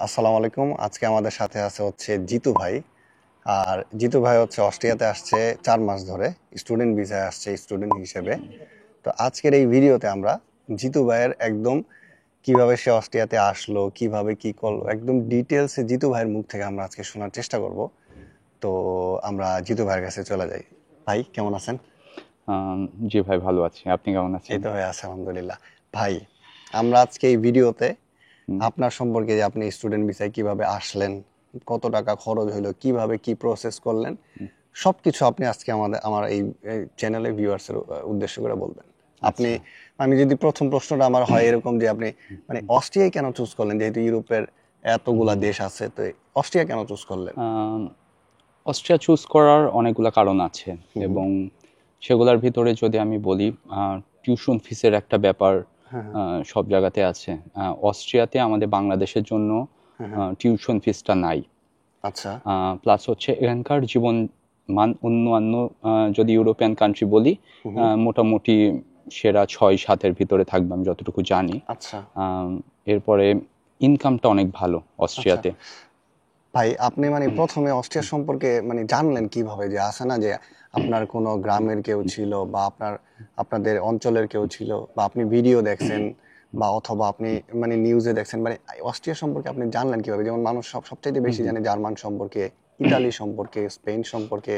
আসসালামু আলাইকুম। আজকে আমাদের সাথে আছে হচ্ছে জিতু ভাই। আর জিতু ভাই হচ্ছে অস্ট্রিয়াতে আসছে 4 মাস ধরে, স্টুডেন্ট ভিসায় আসছে স্টুডেন্ট হিসেবে। তো আজকের এই ভিডিওতে আমরা জিতু ভাইয়ের একদম কিভাবে সে অস্ট্রিয়াতে আসলো, কিভাবে কি করলো, একদম ডিটেলসে জিতু ভাইয়ের মুখ থেকে আমরা আজকে শোনার চেষ্টা করব। তো আমরা জিতু ভাইয়ের কাছে চলে যাই। ভাই কেমন আছেন? আম, জি ভাই, ভালো আছি। আপনি কেমন এই আছেন? তো ভাই আছে আলহামদুলিল্লাহ। ভাই, আমরা আজকে এই ভিডিওতে হুম। আপনার সম্পর্কে, যে আপনি স্টুডেন্ট ভিসায় কিভাবে আসলেন, কত টাকা খরচ হলো, কিভাবে কি প্রসেস করলেন, সবকিছু আপনি আজকে আমার এই চ্যানেলে ভিউয়ার্সের উদ্দেশ্য করে বলবেন। আপনি, আচ্ছা। আমি যদি প্রথম প্রশ্নটা আমার হয় এরকম যে আপনি মানে অস্ট্রিয়ায় কেন চুজ করলেন, যেহেতু ইউরোপের এতগুলা দেশ আছে, তো অস্ট্রিয়া কেন চুজ করলেন? আম, অস্ট্রিয়া চুজ করার অনেকগুলো কারণ আছে হুম হুম। এবং সেগুলোর ভিতরে যদি আমি বলি, টিউশন ফিসের একটা ব্যাপার হ্যাঁ হ্যাঁ সব জায়গাতে আছে। অস্ট্রিয়াতে আমাদের বাংলাদেশের জন্য হ্যাঁ হ্যাঁ। টিউশন ফিসটা নাই। আচ্ছা। প্লাস হচ্ছে এখানকার জীবন মান অন্যান্য যদি ইউরোপিয়ান কান্ট্রি বলি, হুম হুম। মোটামুটি সেরা 6-7-এর ভিতরে থাকবে আমি যতটুকু জানি। আচ্ছা আম, এরপরে ইনকামটা অনেক ভালো আচ্ছা। অস্ট্রিয়াতে। ভাই, আপনি মানে প্রথমে অস্ট্রিয়া সম্পর্কে মানে জানলেন কিভাবে? যে আছে না যে আপনার কোনো গ্রামের কেউ ছিল, বা আপনাদের অঞ্চলের কেউ ছিল, বা আপনি ভিডিও দেখছেন, বা অথবা আপনি মানে নিউজে দেখছেন, মানে অস্ট্রিয়া সম্পর্কে আপনি জানলেন কিভাবে? যেমন মানুষ সবচাইতে হুম বেশি হুম জানে জার্মান সম্পর্কে, ইতালি সম্পর্কে, স্পেন সম্পর্কে,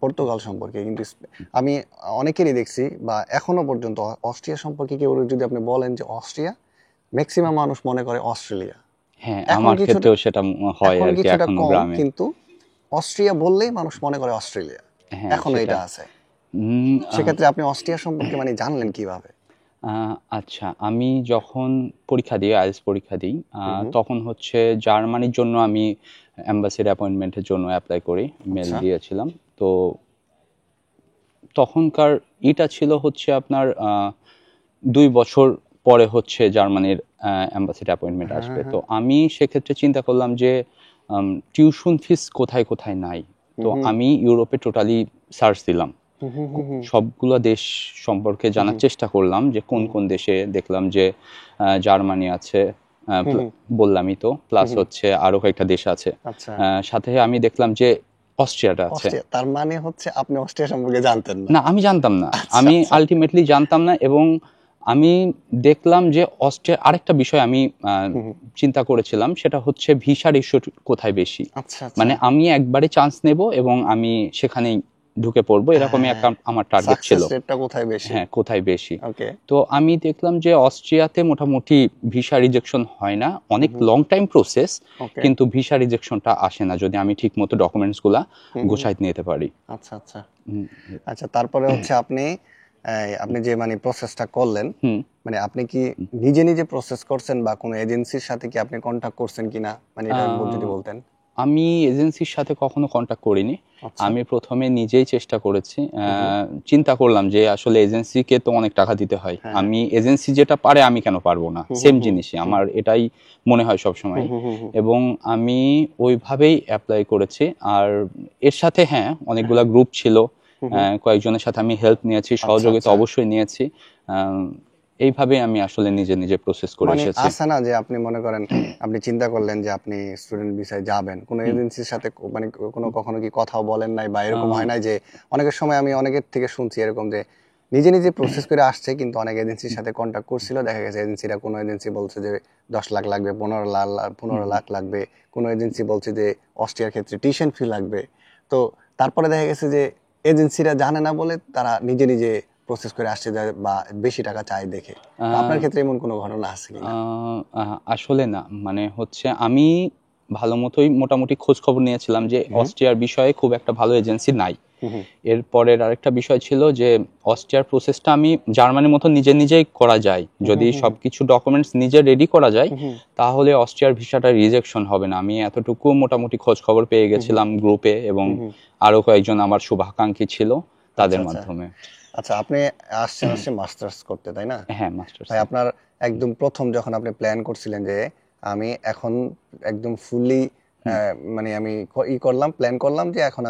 পর্তুগাল সম্পর্কে, কিন্তু আমি অনেকেরই দেখছি, বা এখনো পর্যন্ত অস্ট্রিয়া সম্পর্কে কেউ যদি আপনি বলেন যে অস্ট্রিয়া, ম্যাক্সিমাম মানুষ মনে করে অস্ট্রেলিয়া। হ্যাঁ, এখন আমার কিছুটা ক্ষেত্রেও সেটা হয় এখন আর কি, কিছুটা এখনো কম, গ্রামে। কিন্তু অস্ট্রিয়া বললেই মানুষ মনে করে অস্ট্রেলিয়া। হ্যাঁ, এখনো এটা সেটাই। আছে। উম, আহ, সেক্ষেত্রে আপনি অস্ট্রিয়া সম্পর্কে মানে জানলেন কিভাবে? আচ্ছা, আমি যখন পরীক্ষা দিই, আইএলটিএস পরীক্ষা দিই, হুম হুম। তখন হচ্ছে জার্মানির জন্য আমি অ্যাম্বাসির অ্যাপয়েন্টমেন্টের জন্য অ্যাপ্লাই করি, মেল আচ্ছা। দিয়েছিলাম। তো তখনকার এটা ছিল হচ্ছে আপনার 2 বছর পরে হচ্ছে জার্মানির অ্যাম্বাসিডার অ্যাপয়েন্টমেন্ট হ্যাঁ আসবে। হ্যাঁ তো হ্যাঁ। আমি সেক্ষেত্রে চিন্তা করলাম যে টিউশন ফিস কোথায় কোথায় নাই। হুম তো হুম আমি ইউরোপে টোটালি সার্চ দিলাম, হুম হুম হুম হুম সবগুলো দেশ সম্পর্কে হুম জানার হুম চেষ্টা করলাম যে কোন হুম কোন দেশে। দেখলাম যে জার্মানি আছে, হুম বললামই তো, হুম প্লাস হুম। হচ্ছে আরও কয়েকটা দেশ আছে। আচ্ছা। সাথে আমি দেখলাম যে অস্ট্রিয়াটা আছে। অস্ট্রিয়া, তার মানে হচ্ছে আপনি অস্ট্রিয়া সম্পর্কে জানতেন না? না, আমি জানতাম না। আচ্ছা আমি আচ্ছা। আল্টিমেটলি জানতাম না। এবং আমি দেখলাম যে অস্ট্রিয়ার আরেকটা বিষয় আমি হুম হুম। চিন্তা করেছিলাম, সেটা হচ্ছে ভিসার ইস্যু কোথায় বেশি। আচ্ছা আচ্ছা। মানে আমি একবারে চান্স নেব এবং আমি সেখানেই ঢুকে পড়বো, এরকমই হ্যাঁ, একটা আমার টার্গেট ছিল। সাকসেস রেটটা কোথায় বেশি? হ্যাঁ, কোথায় বেশি। ওকে। তো আমি দেখলাম যে অস্ট্রিয়াতে মোটামুটি ভিসা রিজেকশন হয় না, হুম অনেক হুম। লং টাইম প্রসেস, ওকে। কিন্তু ভিসা রিজেকশনটা আসে না যদি আমি ঠিক মতো ডকুমেন্টসগুলা হুম হুম। গোছাইতে নিতে পারি। আচ্ছা আচ্ছা। হুম আচ্ছা, তারপরে হচ্ছে আপনি আপনি যে মানে প্রসেসটা করলেন, হুম। মানে আপনি কি নিজে নিজে প্রসেস করছেন, বা কোনো এজেন্সির সাথে কি আপনি কন্ট্যাক্ট করছেন কিনা, মানে এটা যদি আহ, বলতেন। আমি এজেন্সির সাথে কখনো কন্ট্যাক্ট করিনি। আচ্ছা। আমি প্রথমে নিজেই চেষ্টা করেছি। হুম হুম। চিন্তা করলাম যে আসলে এজেন্সিকে তো অনেক টাকা দিতে হয়, হ্যাঁ। আমি এজেন্সি যেটা পারে আমি কেন পারবো না, হুম হুম সেম হুম জিনিসই হুম আমার এটাই মনে হয় হুম সবসময়। হুম হুম হুম। এবং আমি ওইভাবেই অ্যাপ্লাই করেছি। আর এর সাথে হ্যাঁ, হ্যাঁ। অনেকগুলা গ্রুপ ছিল, হুম হুম। কয়েকজনের সাথে আমি হেল্প নিয়েছি, আচ্ছা সহযোগিতা আচ্ছা। অবশ্যই নিয়েছি। আম, এইভাবেই আমি আসলে নিজে নিজে প্রসেস করে মানে এসেছি। আছে না যে আপনি মনে করেন, আপনি চিন্তা করলেন যে আপনি স্টুডেন্ট ভিসায় যাবেন, কোনো এজেন্সির সাথে মানে কোনো কখনো কি কথাও বলেন নাই, বা এরকম আহ, হয় নাই যে অনেকের সময় আমি অনেকের থেকে শুনছি এরকম যে নিজে নিজে প্রসেস করে আসছে, কিন্তু অনেক এজেন্সির সাথে কন্ট্যাক্ট করছিল, দেখা গেছে এজেন্সিরা, কোনো এজেন্সি বলছে যে 10 লাখ লাগবে, 15 লাখ, 15 লাখ লাগবে, কোনো এজেন্সি বলছে যে অস্ট্রিয়ার ক্ষেত্রে টিউশন ফি লাগবে। তো তারপরে দেখা গেছে যে এজেন্সিরা জানে না বলে তারা নিজে নিজে প্রসেস করে আসছে, বা বেশি টাকা চায় দেখে। তো আপনার আহ, ক্ষেত্রে এমন কোনো ঘটনা আছে কিনা? আসলে না, মানে হচ্ছে আমি ভালো মতোই মোটামুটি খোঁজ খবর নিয়েছিলাম যে হুম অস্ট্রিয়ার বিষয়ে খুব একটা ভালো এজেন্সি নাই। হুম হুম এরপরের আরেকটা বিষয় ছিল যে অস্ট্রিয়ার প্রসেসটা আমি জার্মানির মতো নিজে নিজেই করা যায়, হুম যদি হুম সবকিছু ডকুমেন্টস নিজে রেডি করা যায়, হুম হুম তাহলে অস্ট্রিয়ার ভিসাটা রিজেকশন হবে না। আমি এতটুকু মোটামুটি খোঁজ খবর পেয়ে হুম হুম গেছিলাম গ্রুপে, এবং হুম হুম। আরো কয়েকজন আমার শুভাকাঙ্ক্ষী ছিল আচ্ছা তাদের আচ্ছা। মাধ্যমে। আচ্ছা, আপনি আসছেন হচ্ছে মাস্টার্স করতে, তাই না? হ্যাঁ, ভাই, মাস্টার্সে। আপনার একদম প্রথম যখন আপনি প্ল্যান করছিলেন যে আমি এখন একদম ফুললি হুম মানে আমি করলাম, প্ল্যান করলাম যে এখন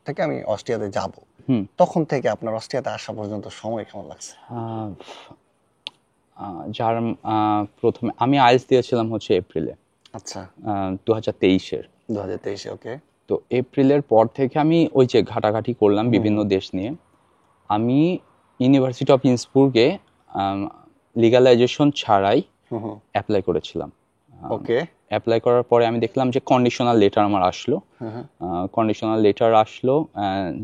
থেকে আমি অস্ট্রিয়াতে যাব, হুম। তখন থেকে আপনার অস্ট্রিয়াতে আসা পর্যন্ত সময় কেমন লাগছে? যার প্রথমে আমি আইএলটিএস দিয়েছিলাম হচ্ছে এপ্রিলে। আচ্ছা, 2023-এর। 2023 ওকে। তো এপ্রিলের পর থেকে আমি ওই যে ঘাটাঘাটি করলাম বিভিন্ন দেশ নিয়ে। আমি ইউনিভার্সিটি অফ ইন্সবুর্গে লিগালাইজেশন ছাড়াই অ্যাপ্লাই করেছিলাম। ওকে। অ্যাপ্লাই করার পরে আমি দেখলাম যে কন্ডিশনাল লেটার আমার আসলো। কন্ডিশনাল লেটার আসলো,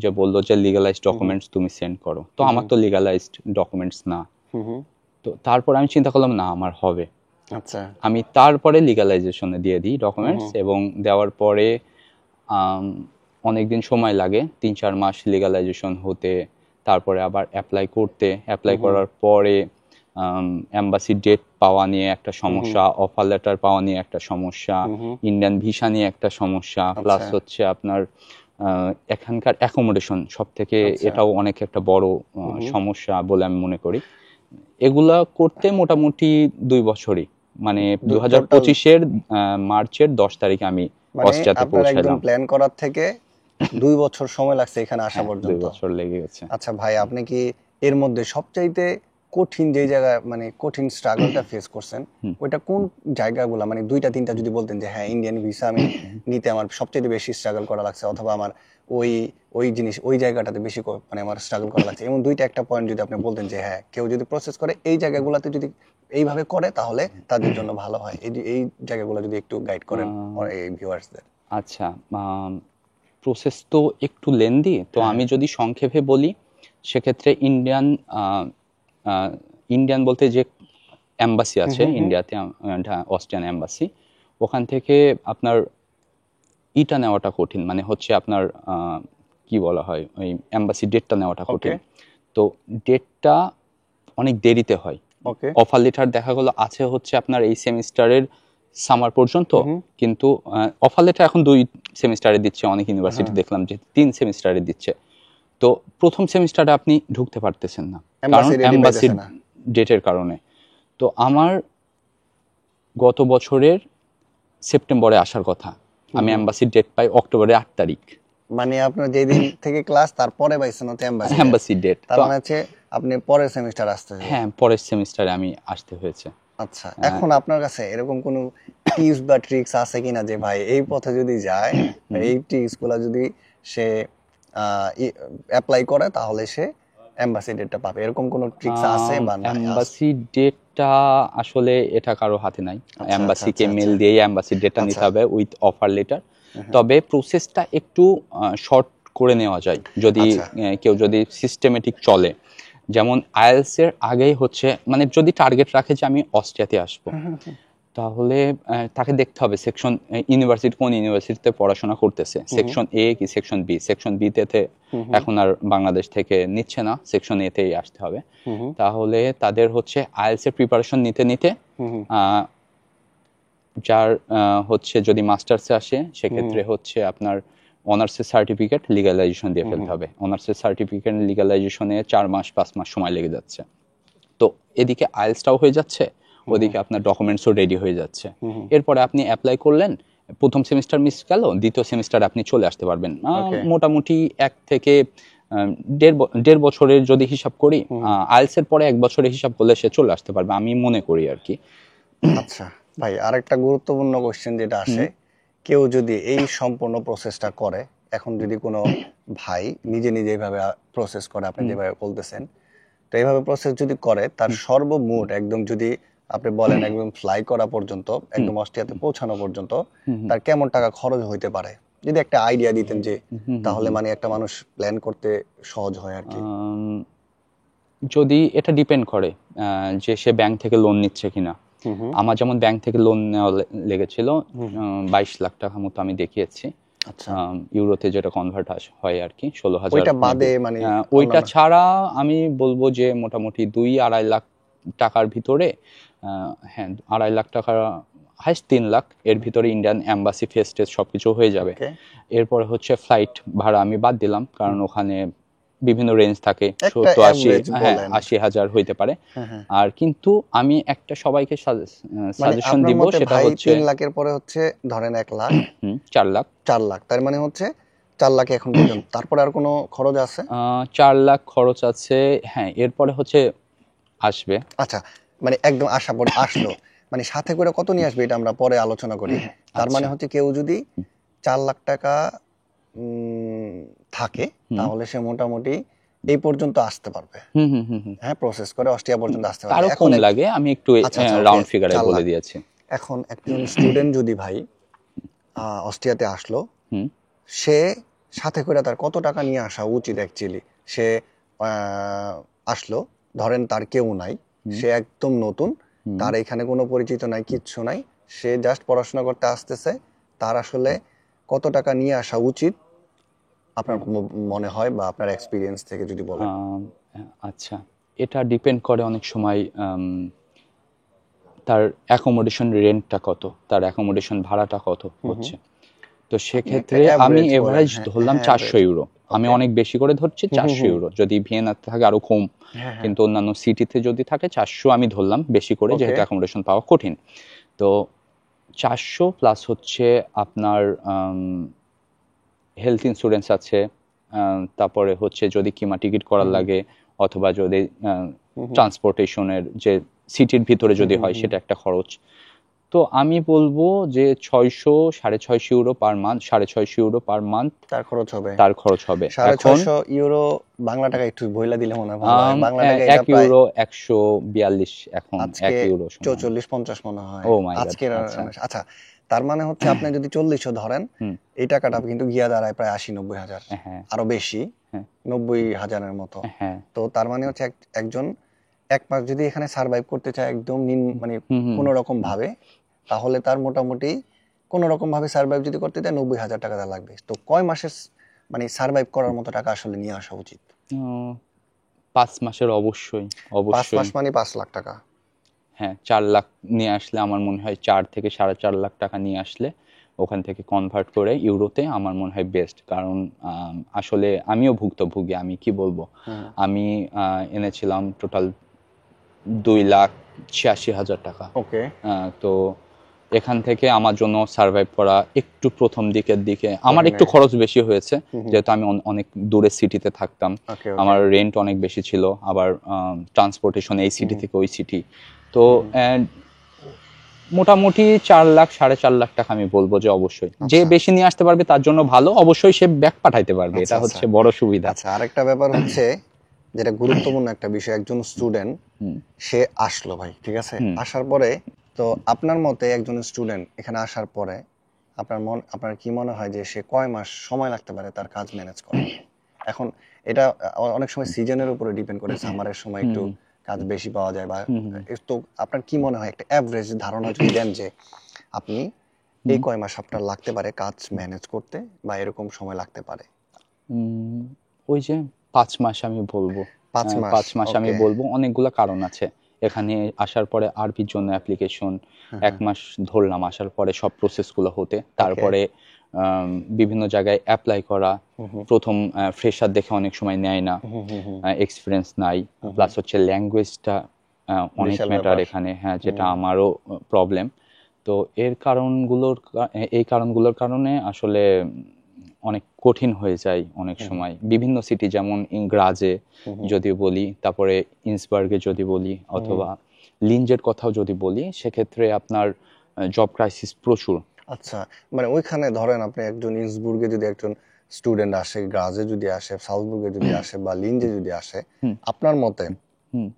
যে বললো যে লিগালাইজড ডকুমেন্টস তুমি সেন্ড করো। তো আমার তো লিগালাইজড ডকুমেন্টস না। তো তারপর আমি চিন্তা করলাম না আমার হবে। আচ্ছা, আমি তারপরে লিগালাইজেশনে দিয়ে দিই ডকুমেন্টস, এবং দেওয়ার পরে অনেকদিন সময় লাগে, 3-4 মাস লিগালাইজেশন হতে, তারপরে আবার অ্যাপ্লাই করার পরে এম্বাসি ডেট পাওয়া নিয়ে একটা সমস্যা, অফার লেটার পাওয়া নিয়ে একটা সমস্যা, ইন্ডিয়ান ভিসা নিয়ে একটা সমস্যা, প্লাস হচ্ছে আপনার এখানকার অ্যাকোমোডেশন সব থেকে এটাও অনেক একটা বড় সমস্যা বলে আমি মনে করি। এগুলা করতে মোটামুটি 2 বছরই, মানে 2025-এর মার্চের 10 তারিখে আমি অস্ট্রিয়াতে পৌঁছালাম। প্ল্যান করার থেকে 2 বছর সময় লাগছে এখানে আসা পর্যন্ত। 2 বছর লেগে গেছে। আচ্ছা ভাই, আপনি কি এর মধ্যে সবচাইতে কঠিন যে জায়গায় মানে কঠিন স্ট্রাগলটা ফেস করছেন ওইটা কোন জায়গাগুলো, মানে 2-3টা যদি বলতেন যে হ্যাঁ ইন্ডিয়ান ভিসা আমি নিতে আমার সবচেয়ে বেশি স্ট্রাগল করা লাগছে, অথবা আমার ওই ওই জিনিস ওই জায়গাটাতে বেশি মানে আমার স্ট্রাগল করা লাগছে, এমন 2-1টা পয়েন্ট যদি আপনি বলতেন যে হ্যাঁ কেউ যদি প্রসেস করে এই জায়গাগুলোতে যদি এইভাবে করে তাহলে তাদের জন্য ভালো হয়, এই জায়গাগুলো যদি একটু গাইড করেন এই ভিউয়ার্সদের। আচ্ছা, প্রসেস তো একটু লেন্দি, তো আমি যদি সংক্ষেপে বলি সেক্ষেত্রে ইন্ডিয়ান বলতে যে এম্বাসি আছে ইন্ডিয়াতে, অস্ট্রিয়ান এম্বাসি, ওখান থেকে আপনার ইটা নেওয়াটা কঠিন, মানে হচ্ছে আপনার কি বলা হয় ওই এম্বাসি ডেটটা নেওয়াটা কঠিন। তো ডেটটা অনেক দেরিতে হয়। অফার লেটার দেখা গেল আছে হচ্ছে আপনার এই সেমিস্টারের সামার পর্যন্ত, কিন্তু অফার লেটার এখন 2 সেমিস্টারে দিচ্ছে, অনেক ইউনিভার্সিটি দেখলাম যে 3 সেমিস্টারে দিচ্ছে। তো প্রথম সেমিস্টারে আপনি ঢুকতে পারতেছেন না কারণ এম্বাসি ডেটের কারণে। তো আমার গত বছরের সেপ্টেম্বরে আসার কথা, আমি এম্বাসি ডেট পাই অক্টোবরের 8 তারিখ। মানে আপনার যেদিন থেকে ক্লাস তারপরে পাইছেন হচ্ছে এম্বাসি ডেট, তার মানে হচ্ছে আপনি পরের সেমিস্টার আসতে হয়েছে। হ্যাঁ, পরের সেমিস্টারে আমি আসতে হয়েছে। আচ্ছা, এখন আপনার কাছে এরকম কোনো টিপস বা ট্রিক্স আছে কিনা যে ভাই এই পথে যদি যায়, এই ট্রিক্সগুলো যদি সে অ্যাপ্লাই করে তাহলে সে এমবাসি ডেটটা পাবে, এরকম কোনো ট্রিক্স আছে বা না? এমবাসি ডেটটা আসলে এটা কারো হাতে নাই, এমবাসিকে মেল দিয়ে এমবাসি ডেটটা নিতে হবে উইথ অফার লেটার। তবে প্রসেসটা একটু শর্ট করে নেওয়া যায় যদি কেউ যদি সিস্টেমেটিক চলে। যেমন আইএলস এর আগেই হচ্ছে, মানে যদি টার্গেট রাখে যে আমি অস্ট্রিয়াতে আসবো, তাহলে তাকে দেখতে হবে সেকশন ইউনিভার্সিটি কোন ইউনিভার্সিটিতে পড়াশোনা করতেছে, সেকশন এ কি সেকশন বি। সেকশন বি তে এখন আর বাংলাদেশ থেকে নিচ্ছে না, সেকশন এ তেই আসতে হবে। তাহলে তাদের হচ্ছে আইএলস এর প্রিপারেশন নিতে নিতে যার হচ্ছে যদি মাস্টার্সে আসে সেক্ষেত্রে হচ্ছে আপনার অনার্সের সার্টিফিকেট লিগালাইজেশন দিয়ে ফেলতে হবে। অনার্সের সার্টিফিকেট লিগালাইজেশনে 4 মাস 5 মাস সময় লেগে যাচ্ছে। তো এদিকে আইএলসটাও হয়ে যাচ্ছে, ওদিকে আপনার ডকুমেন্টসও রেডি হয়ে যাচ্ছে। এরপরে আপনি অ্যাপ্লাই করলেন, প্রথম সেমিস্টার মিস গেল, দ্বিতীয় সেমিস্টারে আপনি চলে আসতে পারবেন। মোটামুটি 1 থেকে 1.5 বছরের যদি হিসাব করি, আইএলস এর পরে 1 বছরের হিসাব করলে সে চলে আসতে পারবে, আমি মনে করি আর কি। আচ্ছা ভাই, আরেকটা গুরুত্বপূর্ণ কোশ্চেন যেটা আসে, কেউ যদি এই সম্পূর্ণ প্রসেসটা করে, এখন যদি কোনো ভাই নিজে নিজে এইভাবে প্রসেস করে আপনি যেভাবে বলতেছেন, তো এইভাবে প্রসেস যদি করে, তার সর্বমোট একদম যদি আপনি বলেন একদম ফ্লাই করা পর্যন্ত, একদম অস্ট্রিয়াতে পৌঁছানো পর্যন্ত তার কেমন টাকা খরচ হইতে পারে, যদি একটা আইডিয়া দিতেন যে তাহলে মানে একটা মানুষ প্ল্যান করতে সহজ হয় আর কি। যদি এটা ডিপেন্ড করে যে সে ব্যাংক থেকে লোন নিচ্ছে কিনা। আমার যেমন ব্যাংক থেকে লোন নেওয়া লেগেছিল 22 লাখ টাকা মতো আমি দেখিয়েছি। ইউরোতে যেটা কনভার্ট হয় আর কি 16,000। ওইটা বাদে মানে ওইটা ছাড়া আমি বলবো যে মোটামুটি 2-2.5 লাখ টাকার ভিতরে, হ্যাঁ 2.5 লাখ টাকা, হাইস্ট 3 লাখ এর ভিতরে ইন্ডিয়ান এম্বাসি ফেস টেস্ট সবকিছু হয়ে যাবে। এরপরে হচ্ছে ফ্লাইট ভাড়া আমি বাদ দিলাম, কারণ ওখানে বিভিন্ন রেঞ্জ থাকে, 70-80 হইতে পারে। আর কিন্তু আমি একটা সবাইকে সাজেশন দিব, সেটা হচ্ছে 3 লাখের পরে হচ্ছে ধরেন 1 লাখ, 4 লাখ, 4 লাখ, তার মানে হচ্ছে 4 লাখ এখন পর্যন্ত। তারপরে আর কোনো খরচ আছে? 4 লাখ খরচ আছে, হ্যাঁ এরপরে হচ্ছে আসবে। আচ্ছা, মানে একদম আসলো, মানে সাথে করে কত নিয়ে আসবে এটা আমরা পরে আলোচনা করি। তার মানে আচ্ছা। হচ্ছে কেউ যদি 4 লাখ টাকা থাকে তাহলে সে মোটামুটি এই পর্যন্ত আসতে পারবে। হুম হুম হুম হুম। হ্যাঁ, প্রসেস করে অস্ট্রিয়া পর্যন্ত আসতে পারবে। তারও এখন কম লাগে, আমি একটু আচ্ছা আচ্ছা, ওকে, রাউন্ড ফিগারে 4 বলে লাখ দিয়েছি। এখন একজন স্টুডেন্ট যদি ভাই অস্ট্রিয়াতে আসলো, হুম সে সাথে করে তার কত টাকা নিয়ে আসা উচিত অ্যাকচুয়ালি? সে আহ, আসলো, ধরেন তার কেউ নাই, সে একদম নতুন, তার এখানে কোনো পরিচিত নাই, কিচ্ছু নাই, সে জাস্ট পড়াশোনা করতে আসতেছে, তার আসলে কত টাকা নিয়ে আসা উচিত আপনার মনে হয়, বা আপনার এক্সপিরিয়েন্স থেকে যদি বলেন? আম, আচ্ছা, এটা ডিপেন্ড করে অনেক সময় তার অ্যাকোমোডেশন রেন্টটা কত, তার অ্যাকোমোডেশন ভাড়াটা কত হচ্ছে। তো আপনি একটা সেক্ষেত্রে আমি অ্যাভারেজ বলেন। এভারেজ হ্যাঁ ধরলাম হ্যাঁ, 400 অ্যাভারেজ। ইউরো। আমি ওকে। অনেক বেশি করে ধরছি হুম হুম 400 হুম। ইউরো, যদি ভিয়েনাতে থাকে আরো কম, হ্যাঁ হ্যাঁ। কিন্তু অন্যান্য সিটিতে যদি থাকে 400 আমি ধরলাম বেশি করে, ওকে। যেহেতু অ্যাকোমোডেশন পাওয়া কঠিন। তো 400 প্লাস হচ্ছে আপনার হেলথ ইন্স্যুরেন্স আছে, তারপরে হচ্ছে যদি কিমা টিকিট করার লাগে, অথবা যদি ট্রান্সপোর্টেশনের যে সিটির ভিতরে যদি হয় সেটা একটা খরচ। তো আমি বলবো যে 600 650 euro per month, 650 euro per month তার খরচ হবে তার খরচ হবে। সাড়ে এখন ছয়শো ইউরো বাংলা টাকা একটু বইলা দিলে মনে হয় ভালো হয়। বাংলা টাকা এটা এক প্রায় ইউরো 142 এখন, আজকে 1 ইউরো সমান। 44-50 মনে হয় ও মাই গড, আজকের। আচ্ছা। আচ্ছা, তার মানে হচ্ছে আপনি যদি 40ও ধরেন, হুম, এই টাকাটা কিন্তু গিয়া দাঁড়ায় প্রায় 80-90 হাজার, হ্যাঁ আরো বেশি, হ্যাঁ 90 হাজারের মতো। হ্যাঁ। তো তার মানে হচ্ছে একজন 1 মাস যদি এখানে সার্ভাইভ করতে চায় একদম মানে হুম হুম কোনো রকম ভাবে, তাহলে তার মোটামুটি কোনো রকম ভাবে সার্ভাইভ যদি করতে চায় 90 হাজার টাকা তার লাগবে। তো কয় মাসের মানে সার্ভাইভ করার মতো টাকা আসলে নিয়ে আসা উচিত? 5 মাসের অবশ্যই 5 মাস অবশ্যই। মানে 5 লাখ টাকা। হ্যাঁ, 4 লাখ নিয়ে আসলে আমার মনে হয়, 4 থেকে 4.5 লাখ টাকা নিয়ে আসলে ওখান থেকে কনভার্ট করে ইউরোতে আমার মনে হয় বেস্ট। কারণ আসলে আমিও ভুক্তভোগী, আমি কি বলবো, হুম। আমি এনেছিলাম টোটাল 2,86,000 টাকা। ওকে। তো এখান থেকে আমার জন্য সার্ভাইভ করা একটু প্রথম দিকের দিকে আমার কঠিন একটু হয়ে খরচ বেশি হয়েছে, হুম হুম। যেহেতু আমি অনেক দূরের সিটিতে থাকতাম। ওকে ওকে। আমার রেন্ট অনেক বেশি ছিল, আবার ট্রান্সপোর্টেশন এই সিটি থেকে ওই সিটি। তো মোটামুটি 4 লাখ 4.5 লাখ টাকা আমি বলবো যে অবশ্যই, যে আচ্ছা বেশি নিয়ে আসতে পারবে তার জন্য ভালো, অবশ্যই সে ব্যাক পাঠাইতে পারবে, আচ্ছা এটা আচ্ছা হচ্ছে বড় সুবিধা। আচ্ছা, আরেকটা ব্যাপার হচ্ছে যেটা গুরুত্বপূর্ণ একটা বিষয়, একজন স্টুডেন্ট হুম সে আসলো ভাই, ঠিক আছে, হুম আসার পরে, তো আপনার মতে একজন স্টুডেন্ট এখানে আসার পরে আপনার কি মনে হয় যে সে কয় মাস সময় লাগতে পারে তার কাজ ম্যানেজ করা? এখন এটা অনেক সময় সিজনের উপরে ডিপেন্ড করে, সামারের সময় একটু হুম কাজ বেশি পাওয়া যায়, বা হুম তো আপনার কি মনে হয় একটা অ্যাভারেজ ধারণা যদি দেন যে আপনি এই হুম কয় মাস আপনার লাগতে পারে কাজ ম্যানেজ করতে, বা এরকম সময় লাগতে পারে? উম, ওই যে 5 মাস আমি বলবো। 5 মাস। 5 মাস আমি ওকে। বলবো, অনেকগুলো কারণ আছে। এখানে আসার পরে আরবির জন্য অ্যাপ্লিকেশন, হ্যাঁ 1 মাস ধরলাম আসার পরে সব প্রসেসগুলো হতে, ওকে। তারপরে বিভিন্ন জায়গায় অ্যাপ্লাই করা। হুম হুম প্রথম ফ্রেশার দেখে অনেক সময় নেয় না, হুম হুম হুম এক্সপিরিয়েন্স নাই। হুম হুম। প্লাস হচ্ছে ল্যাঙ্গুয়েজটা অনেক বিশাল ম্যাটার ব্যাপার। এখানে, হ্যাঁ, যেটা হুম আমারও প্রবলেম। তো এই কারণগুলোর কারণে আসলে অনেক কঠিন হয়ে যায় অনেক হুম সময়। বিভিন্ন সিটি যেমন গ্রাজে হুম হুম যদি বলি, তারপরে ইন্সবার্গে যদি বলি, হুম। অথবা লিঞ্জের কথাও যদি বলি, সেক্ষেত্রে আপনার জব ক্রাইসিস প্রচুর। আচ্ছা, মানে ওইখানে ধরেন আপনি একজন ইন্সবুর্গে যদি একজন স্টুডেন্ট আসে, গ্রাজে যদি আসে, সালজবুর্গে যদি আসে, বা লিঞ্জে যদি আসে, হুম আপনার মতে হুম।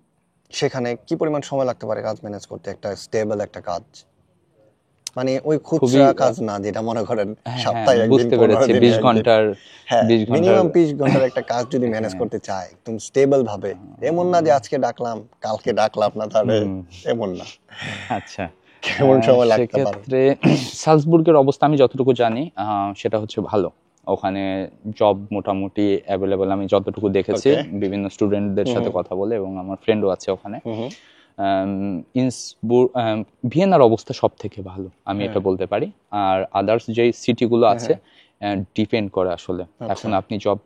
সেখানে কি পরিমাণ সময় লাগতে পারে কাজ ম্যানেজ করতে, একটা স্টেবল একটা কাজ? মানে ওই খুবই খুচরা কাজ না, যেটা মনে করেন হ্যাঁ হ্যাঁ, সপ্তাহে একদিন, বুঝতে 15 পেরেছি, দিনে 20 ঘন্টার একদিন। হ্যাঁ, 20 ঘন্টার। মিনিমাম 20 ঘন্টার একটা কাজ যদি ম্যানেজ হ্যাঁ। করতে চায় একদম স্টেবল ভাবে, এমন না যে আজকে ডাকলাম কালকে ডাকলাম না তাহলে, হুম। এমন না, আচ্ছা, কেমন সময় লাগতে পারে? সেক্ষেত্রে সালজবুর্গের অবস্থা আমি যতটুকু জানি সেটা হচ্ছে ভালো। ওখানে জব মোটামুটি অ্যাভেলেবল, আমি যতটুকু দেখেছি ওকে। বিভিন্ন স্টুডেন্টদের হুম সাথে হুম কথা বলে, এবং আমার ফ্রেন্ডও আছে ওখানে। হুম হুম। ভিয়েনার অবস্থা সব থেকে ভালো, আমি হ্যাঁ এটা বলতে পারি। আর আদার্স যে সিটিগুলো হ্যাঁ আছে হ্যাঁ। ডিপেন্ড করে আসলে। আচ্ছা। এখন আপনি জব,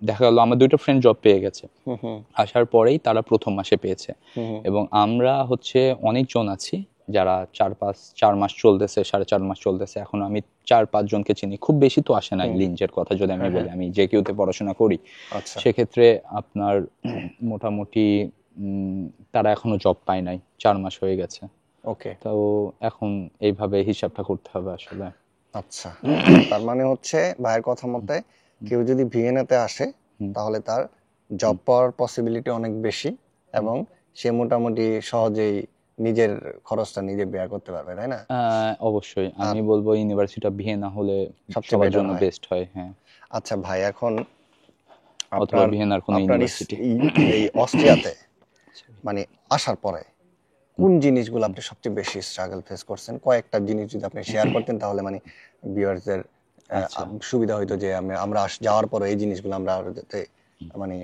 দেখা গেল আমার 2টা ফ্রেন্ড জব পেয়ে গেছে হুম হুম আসার পরেই, তারা প্রথম মাসে পেয়েছে। হুম হুম এবং আমরা হচ্ছে অনেকজন আছি যারা 4 মাস চলতেছে, 4.5 মাস চলতেছে, এখন আমি 4-5 জনকে চিনি, খুব বেশি তো আসে নাই। হুম। লিঞ্চের কথা যদি আমি হ্যাঁ বলি, হ্যাঁ। আমি যে কেউতে পড়াশোনা করি, আচ্ছা। সেক্ষেত্রে আপনার মোটামুটি তারা এখনো জব পায় নাই, 4 মাস হয়ে গেছে। ওকে, তো এখন এইভাবে হিসাবটা করতে হবে আসলে। আচ্ছা। তার মানে হচ্ছে ভাইয়ের কথা মতে কেউ যদি ভিয়েনাতে আসে তাহলে তার জব পাওয়ার পসিবিলিটি অনেক বেশি, এবং সে মোটামুটি সহজেই নিজের খরচটা নিজে বেয়ার করতে পারবে, তাই না? অবশ্যই আর আমি বলবো ইউনিভার্সিটি অফ ভিয়েনা হলে সবচেয়ে সবার বেটার জন্য হয়। বেস্ট হয়। হ্যাঁ, আচ্ছা ভাই, এখন অথবা আপনার ভিয়েনার কোনো আপনার ইউনিভার্সিটি। এই অস্ট্রিয়াতে মানে আসার পরে কোন জিনিসগুলো আপনি সবচেয়ে বেশি স্ট্রাগল ফেস করছেন? কয়েকটা জিনিস যদি আপনি শেয়ার করতেন তাহলে মানে ভিউয়ারদের আচ্ছা, সুবিধা হইতো, যে আমরা যাওয়ার পরে এই জিনিসগুলো আমরা আরো যাতে মানে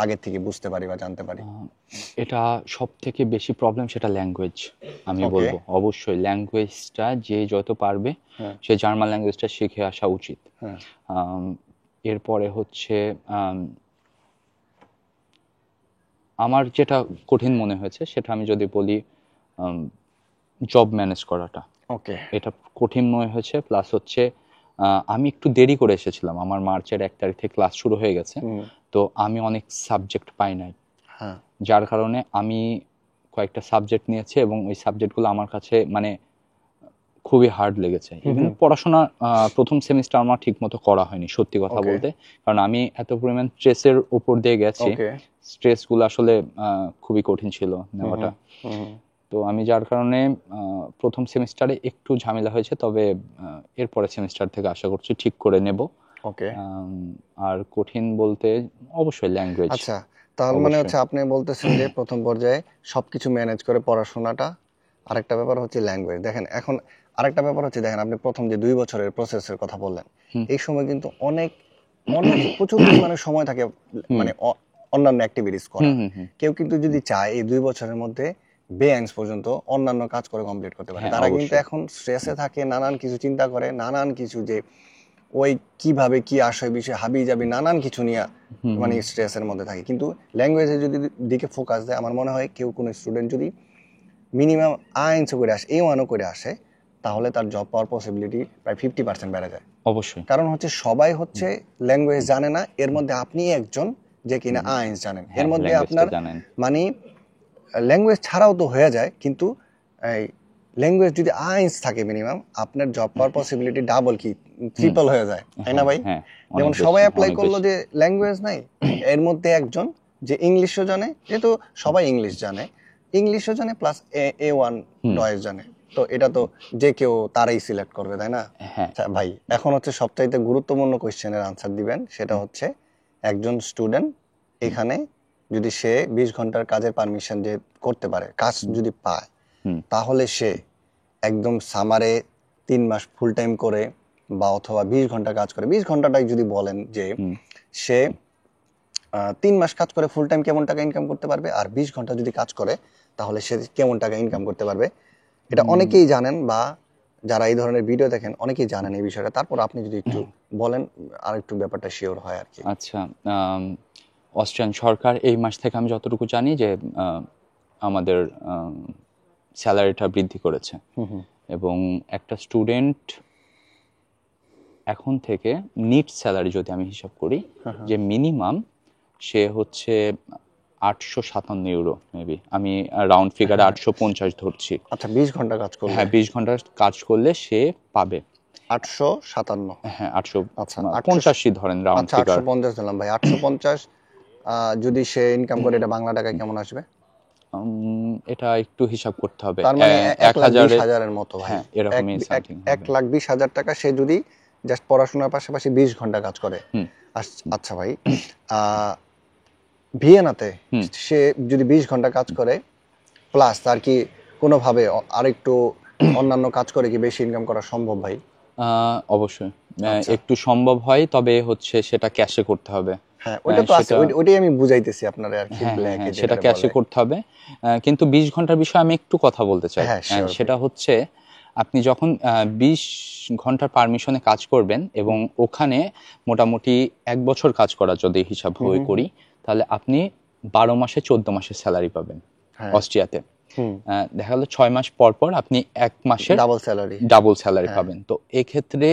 আগে থেকে বুঝতে পারি বা জানতে পারি। এটা সব থেকে বেশি প্রবলেম, সেটা ল্যাঙ্গুয়েজ। আমি ওকে। বলবো অবশ্যই ল্যাঙ্গুয়েজটা যে যত পারবে হ্যাঁ, সে জার্মান ল্যাঙ্গুয়েজটা শিখে আসা উচিত। হ্যাঁ। আম, এরপরে হচ্ছে আমার যেটা কঠিন মনে হয়েছে সেটা আমি যদি বলি, জব ম্যানেজ করাটা, ওকে। এটা কঠিন মনে হয়েছে। প্লাস হচ্ছে আমি একটু দেরি করে এসেছিলাম, আমার মার্চের 1 তারিখ থেকে ক্লাস শুরু হয়ে গেছে, হুম। তো আমি অনেক সাবজেক্ট পাই নাই, হ্যাঁ। যার কারণে আমি কয়েকটা সাবজেক্ট নিয়েছি এবং ওই সাবজেক্টগুলো আমার কাছে মানে খুবই হার্ড লেগেছে। ইভেন পড়াশোনা প্রথম সেমিস্টার আমার ঠিক মতো করা হয়নি সত্যি কথা ওকে। বলতে, কারণ আমি এত পরিমাণ স্ট্রেসের উপর দিয়ে গেছি, ওকে। স্ট্রেসগুলো আসলে খুবই কঠিন ছিল হুম, নেওয়াটা। হুম, হুম। তো আমি যার কারণে প্রথম সেমিস্টারে একটু ঝামেলা হয়েছে, তবে এরপরে সেমিস্টার থেকে আশা করছি ঠিক করে নেব। ওকে। আর কঠিন বলতে অবশ্যই ল্যাঙ্গুয়েজ। আচ্ছা, তার মানে অবশ্যই। হচ্ছে আপনি বলতেছেন যে প্রথম পর্যায়ে সবকিছু ম্যানেজ করে পড়াশোনাটা, আরেকটা ব্যাপার হচ্ছে ল্যাঙ্গুয়েজ। দেখেন এখন আরেকটা ব্যাপার হচ্ছে, দেখেন আপনি প্রথম যে 2 বছরের প্রসেসের কথা বললেন, এই সময় কিন্তু অনেক অনেক প্রচুর পরিমাণে সময় থাকে মানে অন্যান্য অ্যাক্টিভিটিস করার। কেউ কিন্তু যদি চায় এই 2 বছরের মধ্যে বেআইনস পর্যন্ত অন্যান্য কাজ করে কমপ্লিট করতে পারে, হ্যাঁ, তারা কিন্তু অবশ্যই। এখন স্ট্রেসে থাকে, নানান কিছু চিন্তা করে, নানান কিছু যে ওই কিভাবে কি আশয় বিষয় হাবি যাবি নানান কিছু নিয়ে মানে স্ট্রেসের মধ্যে থাকে। কিন্তু ল্যাঙ্গুয়েজে যদি দিকে ফোকাস দেয়, আমার মনে হয় কেউ কোনো স্টুডেন্ট যদি মিনিমাম আইনসও করে আসে, A1ও করে আসে, তাহলে তার জব পাওয়ার পসিবিলিটি প্রায় 50% বেড়ে যায়। অবশ্যই। কারণ হচ্ছে সবাই হচ্ছে ল্যাঙ্গুয়েজ জানে না, এর মধ্যে আপনি একজন যে কিনা আইনস জানেন, এর হ্যাঁ, মধ্যে ল্যাঙ্গুয়েজটা আপনার জানেন। মানে ল্যাঙ্গুয়েজ ছাড়াও তো হয়ে যায়, কিন্তু এই ল্যাঙ্গুয়েজ যদি আইনস থাকে মিনিমাম, আপনার জব পাওয়ার পসিবিলিটি ডাবল কি ট্রিপল হয়ে যায়, তাই না হ্যাঁ, ভাই? হ্যাঁ, অনেক যেমন সবাই বেশি, অ্যাপ্লাই অনেক করলো বেশি। যে ল্যাঙ্গুয়েজ নাই, এর মধ্যে একজন যে ইংলিশও জানে, যেহেতু সবাই ইংলিশ জানে, ইংলিশও জানে প্লাস A1 ডয়েস জানে, তো এটা তো যে কেউ তারাই সিলেক্ট করবে, তাই না? হ্যাঁ। আচ্ছা ভাই, এখন হচ্ছে সবচাইতে গুরুত্বপূর্ণ কোয়েশ্চেনের আনসার দিবেন, সেটা হচ্ছে একজন স্টুডেন্ট এখানে যদি সে 20 ঘন্টার কাজের পারমিশন যে করতে পারে, কাজ যদি পায়, তাহলে সে একদম সামারে 3 মাস ফুল টাইম করে বা অথবা 20 ঘন্টা কাজ করে, 20 ঘন্টাটাই যদি বলেন যে সে 3 মাস কাজ করে ফুল টাইম কেমন টাকা ইনকাম করতে পারবে, আর 20 ঘন্টা যদি কাজ করে তাহলে সে কেমন টাকা ইনকাম করতে পারবে, এটা অনেকেই জানেন, বা যারা এই ধরনের ভিডিও দেখেন অনেকেই জানেন এই বিষয়টা। তারপর আপনি যদি একটু বলেন আর একটু ব্যাপারটা শিওর হয় আর কি। আচ্ছা, অস্ট্রিয়ান সরকার এই মাস থেকে আমি যতটুকু জানি যে আমাদের স্যালারিটা বৃদ্ধি করেছে, এবং একটা স্টুডেন্ট এখন থেকে নিট স্যালারি যদি আমি হিসাব করি, যে মিনিমাম সে হচ্ছে 857 ইউরো, মেবি আমি রাউন্ড ফিগারে 850 ধরছি। আচ্ছা, 20 ঘন্টা কাজ করলে? হ্যাঁ, 20 ঘন্টা কাজ করলে সে পাবে 857। হ্যাঁ আচ্ছা, 850 ধরেন রাউন্ড আচ্ছা, ফিগার। 850 দিলাম ভাই, 850 যদি সে ইনকাম করে, এটা বাংলা টাকায় কেমন আসবে? এটা একটু হিসাব করতে হবে। তার মানে 1,20,000 1000-এর মতো ভাই। হ্যাঁ, এরকমই সামথিং হবে। 1,20,000 টাকা সে যদি জাস্ট পড়াশোনার পাশাপাশি 20 ঘন্টা কাজ করে। আচ্ছা ভাই, ভিয়েনাতে সে যদি 20 ঘন্টা কাজ করে প্লাস তার কি কোনোভাবে আরেকটু অন্যান্য কাজ করে কি বেশি ইনকাম করা সম্ভব ভাই? অবশ্যই আচ্ছা। একটু সম্ভব হয়, তবে হচ্ছে সেটা ক্যাশে করতে হবে। হ্যাঁ, ওইটা তো আছে, সেটা ওইটাই আমি বুঝাইতেছি আপনারে আর কি, হ্যাঁ, হ্যাঁ, ব্ল্যাকে হ্যাঁ, সেটা যেটা ক্যাশে বলে। করতে হবে। কিন্তু 20 ঘন্টার বিষয়ে আমি একটু কথা বলতে চাই। হ্যাঁ, শিওর ভাই। সেটা হচ্ছে আপনি যখন 20 ঘন্টার পারমিশনে কাজ করবেন এবং ওখানে মোটামুটি 1 বছর কাজ করা যদি হিসাব করি, তাহলে আপনি 12 মাসে 14 মাসের স্যালারি পাবেন হ্যাঁ। অস্ট্রিয়াতে। দেখা গেল 6 মাস পর পর আপনি 1 মাসের ডাবল স্যালারি। ডাবল স্যালারি পাবেন। তো এক্ষেত্রে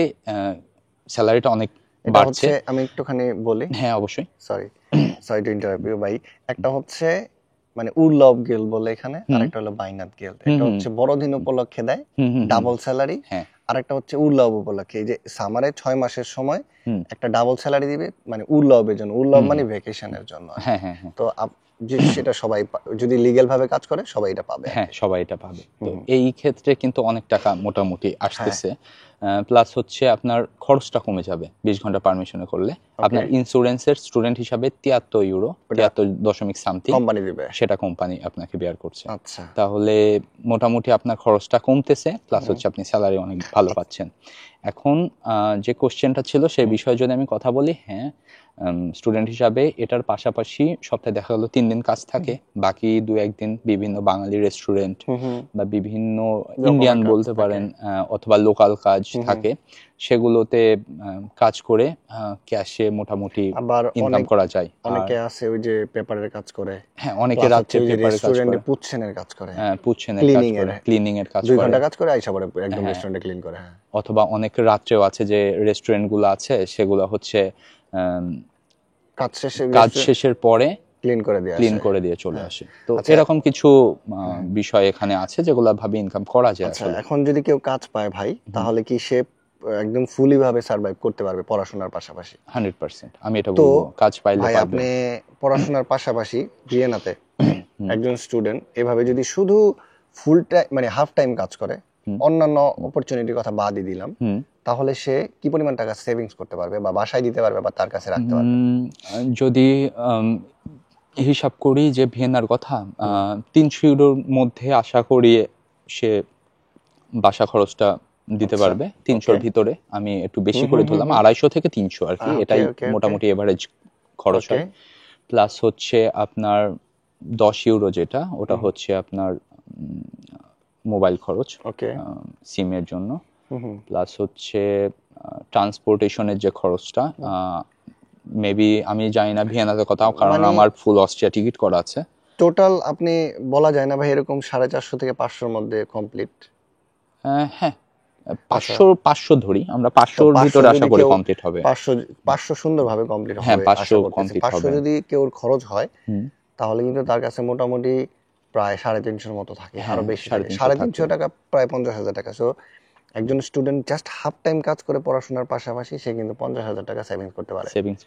স্যালারিটা অনেক এটা বাড়ছে। হচ্ছে, আমি একটুখানি বলি। হ্যাঁ, অবশ্যই। Sorry, sorry to interrupt you ভাই। একটা হচ্ছে মানে উর্লভ গেল বলে এখানে, আরেকটা হলো বাইনাত গেল। এটা হচ্ছে বড়দিন উপলক্ষে দেয় ডাবল স্যালারি, হ্যাঁ আরেকটা হচ্ছে উর্লভ উপলক্ষে। এই যে সামারে 6 মাসের সময় একটা ডাবল স্যালারি দিবে, মানে উর্লভের জন্য। উর্লভ মানে ভ্যাকেশনের জন্য আর কি। হ্যাঁ হ্যাঁ হ্যাঁ তো যে সেটা সবাই যদি লিগ্যাল ভাবে কাজ করে সবাই এটা পাবে আর হ্যাঁ কি। সবাই এটা পাবে। তো এই ক্ষেত্রে কিন্তু অনেক টাকা মোটামুটি আসতেছে। প্লাস হচ্ছে আপনার খরচটা কমে যাবে 20 ঘন্টা পারমিশনে করলে। আপনার ইন্স্যুরেন্সের স্টুডেন্ট হিসাবে 73 ইউরো, 73 সামথিং কোম্পানি দিবে। সেটা কোম্পানি আপনাকে বেয়ার করছে। আচ্ছা, তাহলে মোটামুটি আপনার খরচটা কমতেছে, প্লাস হচ্ছে আপনি স্যালারি অনেক ভালো পাচ্ছেন। এখন যে কোশ্চেনটা ছিল সেই বিষয়ে যদি আমি কথা বলি, হ্যাঁ স্টুডেন্ট হিসাবে এটার পাশাপাশি সপ্তাহে দেখা গেলো 3 দিন কাজ থাকে, বাকি 2-1 দিন বিভিন্ন বাঙালি রেস্টুরেন্ট বা বিভিন্ন ইন্ডিয়ান বলতে পারেন অথবা লোকাল কাজ থাকে, সেগুলোতে কাজ করে ক্যাশে মোটামুটি আবার ইনকাম করা যায়। অনেকে আছে ওই যে পেপারের কাজ করে, হ্যাঁ অনেকে রাত্রে পেপারের কাজ করে, পুচ্ছেনের কাজ করে, পুচ্ছেনের কাজ করে, ক্লিনিং এর কাজ 2 করে, ঘন্টা কাজ করে আইসা পরে একদম রেস্টুরেন্টে ক্লিন করে। হ্যাঁ, অথবা অনেক রাত্রেও আছে যে রেস্টুরেন্ট গুলো আছে সেগুলো হচ্ছে কাজ শেষের পরে ক্লিন করে দিয়ে চলে আসে। তো এরকম কিছু বিষয় এখানে আছে যেগুলো ভাবে ইনকাম করা যায়। আচ্ছা, এখন যদি কেউ কাজ পায় ভাই, তাহলে কি সে একদম ফুলি ভাবে সার্ভাইভ করতে পারবে পড়াশোনার পাশাপাশি? 100% আমি এটা বলবো, কাজ পাইলে ভাই পারবে। আপনি পড়াশোনার পাশাপাশি ভিয়েনাতে একজন স্টুডেন্ট এভাবে যদি শুধু ফুল টাইম মানে হাফ টাইম কাজ করে, অন্যান্য অপরচুনিটির কথা বাদই দিলাম, তাহলে সে কি পরিমাণ টাকা সেভিংস করতে পারবে বা বাসায় দিতে পারবে বা তার কাছে রাখতে পারবে? যদি হিসাব করি যে ভিয়েনার কথা, 300 ইউরোর মধ্যে আশা করি সে বাসা খরচটা দিতে পারবে। 300-র ভিতরে আমি একটু বেশি করে ধরলাম, 250 থেকে 300 আর কি, এটাই মোটামুটি এভারেজ খরচ হয়। প্লাস হচ্ছে আপনার 10 ইউরো যেটা, ওটা হচ্ছে আপনার মোবাইল খরচ সিমের জন্য। প্লাস হচ্ছে ট্রান্সপোর্টেশনের যে খরচটা, মেবি আমি জানি না ভিয়েনাতে কথাও, কারণ আমার ফুল অস্ট্রিয়া টিকিট করা আছে। টোটাল আপনি বলা যায় না ভাই এরকম 450 থেকে 500-র মধ্যে কমপ্লিট? হ্যাঁ 500 ধরি আমরা, 500-র ভিতরে আশা করি কমপ্লিট হবে। 500 সুন্দরভাবে কমপ্লিট হবে। হ্যাঁ 500 কমপ্লিট হবে। 500 যদি কেউর খরচ হয় তাহলে কিন্তু তার কাছে মোটামুটি প্রায় 350-র মতো থাকে, আরো বেশি। 350 টাকা প্রায় 50,000 টাকা। সো একজন স্টুডেন্ট জাস্ট হাফ টাইম কাজ করে পড়াশোনার পাশাপাশি সে কিন্তু 50,000 টাকা সেভিংস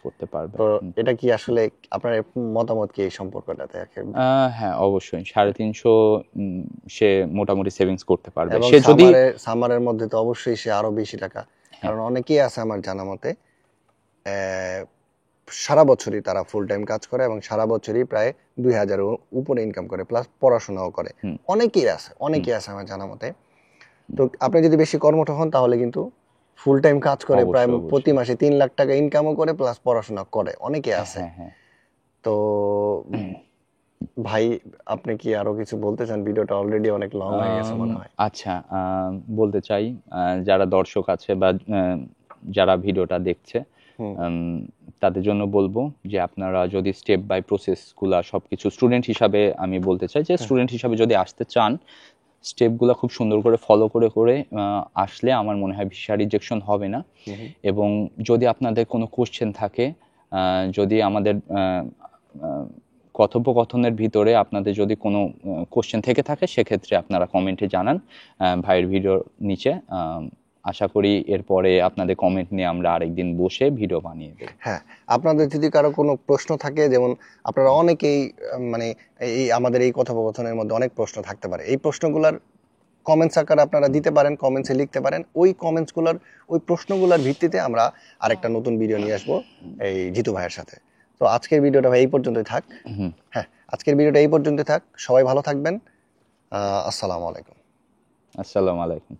করতে পারে। তো এটা কি আসলে আপনার মতামত কি এই সম্পর্কটাতে? হ্যাঁ অবশ্যই 350 সে মোটামুটি সেভিংস করতে পারবে। সে যদি সামারের মধ্যে তো অবশ্যই সে আরো বেশি টাকা, কারণ অনেকেই আছে আমার জানা মতে সারা বছরই তারা ফুল টাইম কাজ করে এবং সারা বছরই প্রায় 2000 উপরে ইনকাম করে, প্লাস পড়াশোনাও করে। অনেকেই আছে আমার জানা মতে। তো আপনি যদি বেশি কর্মঠ হন তাহলে কিন্তু ফুল টাইম কাজ করে প্রায় প্রতি মাসে 3 লাখ টাকা ইনকামও করে, প্লাস পড়াশোনা করে, অনেকে আছে। তো ভাই আপনি কি আরো কিছু বলতে চান? ভিডিওটা অলরেডি অনেক লং হয়ে গেছে মনে হয়। আচ্ছা, বলতে চাই যারা দর্শক আছে বা যারা ভিডিওটা দেখছে তাদের জন্য বলবো যে আপনারা যদি স্টেপ বাই প্রসেস গুলা সবকিছু স্টুডেন্ট হিসাবে, আমি বলতে চাই যে স্টুডেন্ট হিসাবে যদি আসতে চান, স্টেপগুলো খুব সুন্দর করে ফলো করে আসলে আমার মনে হয় ভিসা রিজেকশন হবে না। এবং যদি আপনাদের কোনো কোশ্চেন থাকে, যদি আমাদের কথোপকথনের ভিতরে আপনাদের যদি কোনো কোশ্চেন থেকে থাকে, সেক্ষেত্রে আপনারা কমেন্টে জানান ভাইয়ের ভিডিওর নিচে। আশা করি এরপরে আপনাদের কমেন্ট নিয়ে আমরা আরেকদিন বসে ভিডিও বানিয়ে দেব। হ্যাঁ, আপনাদের যদি কারো কোনো প্রশ্ন থাকে, যেমন আপনারা অনেকেই মানে এই আমাদের এই কথোপকথনের মধ্যে অনেক প্রশ্ন থাকতে পারে, এই প্রশ্নগুলোর কমেন্টস আকারে আপনারা দিতে পারেন, কমেন্টসে লিখতে পারেন। ওই কমেন্টসগুলোর ওই প্রশ্নগুলোর ভিত্তিতে আমরা আরেকটা নতুন ভিডিও নিয়ে আসবো এই জিতু ভাইয়ের সাথে। তো আজকের ভিডিওটা ভাই এই পর্যন্তই থাক। হ্যাঁ, আজকের ভিডিওটা এই পর্যন্তই থাক। সবাই ভালো থাকবেন। আসসালামু আলাইকুম। আসসালামু আলাইকুম।